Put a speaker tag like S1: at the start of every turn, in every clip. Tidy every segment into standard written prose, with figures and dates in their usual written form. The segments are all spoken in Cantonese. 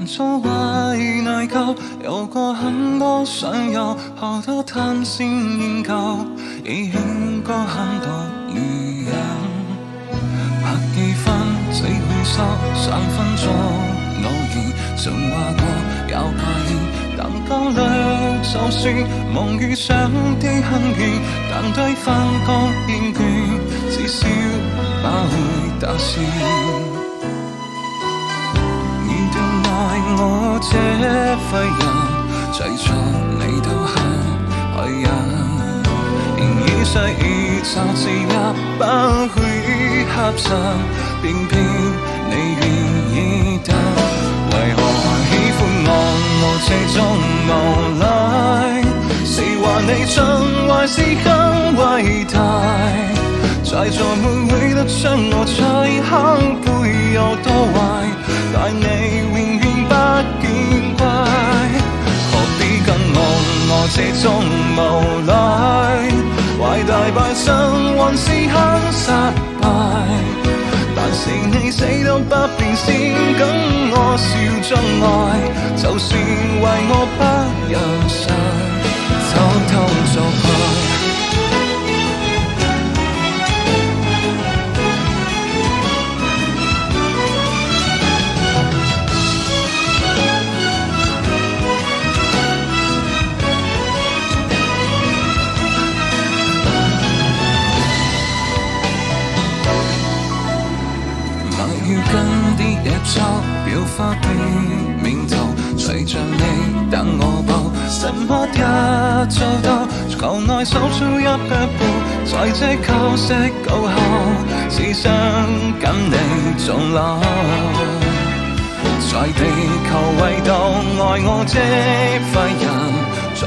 S1: 作為內疚，有過很多想有，好多貪新研究，已欠過很多女人。拍幾分只會收3分鐘偶然，曾話過有怕厭，但夠量就算夢遇上的很遠，但對方覺厭倦，至少把會達成。你對愛我這廢人，製作你都很害人。然而細意就字也不會合襯，偏偏你願意等。為何喜歡我這種無賴？是話你真還是很偉大？在座每位都將我猜坑背有多壞，但你永遠不見怪。何必跟我這種無賴？壞大敗身還是很失敗，但是你死都不變，先跟我笑着愛，就算為我不人世，偷偷作怪。要跟啲野獸裱花的面頭，隨着你等我抱，什麼也做到，求愛守住一腳步，在這舊石舊後，只想跟你終老。在地球唯獨愛我這廢人，做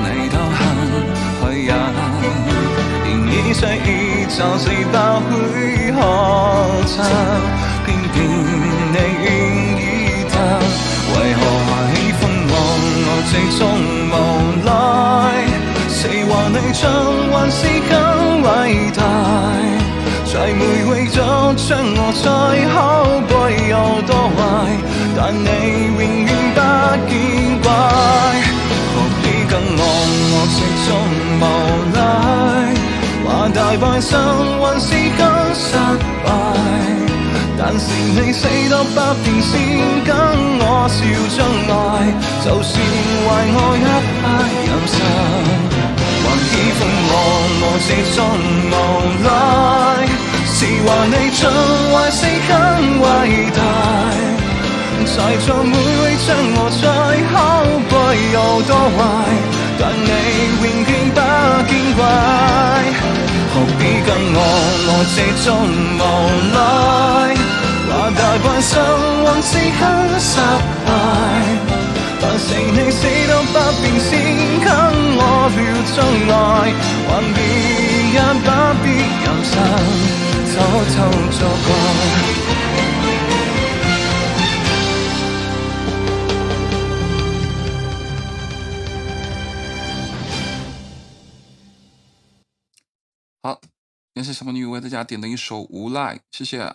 S1: 你都很害人。然而細意就是不會可親，偏偏你願意等。為何喜歡我這種無賴？是話你真還是更偉大？在每位都將我在口碑有多壞，但你永遠不見怪。何必跟我這種無賴？話大敗身還是很失敗，但是你死都不變，先跟我笑着愛，就算壞我一百人生，還喜歡我這種無賴。是話你真還是很偉大？在座每位將我在口碑有多壞，但你永遠不見怪。何必跟我這種無賴？話大敗身還是很失敗，但是你死都不變，先跟我聊着愛，還別也不必人生偷偷作怪。
S2: 好，也是小美女为大家点的一首《无赖》，谢谢。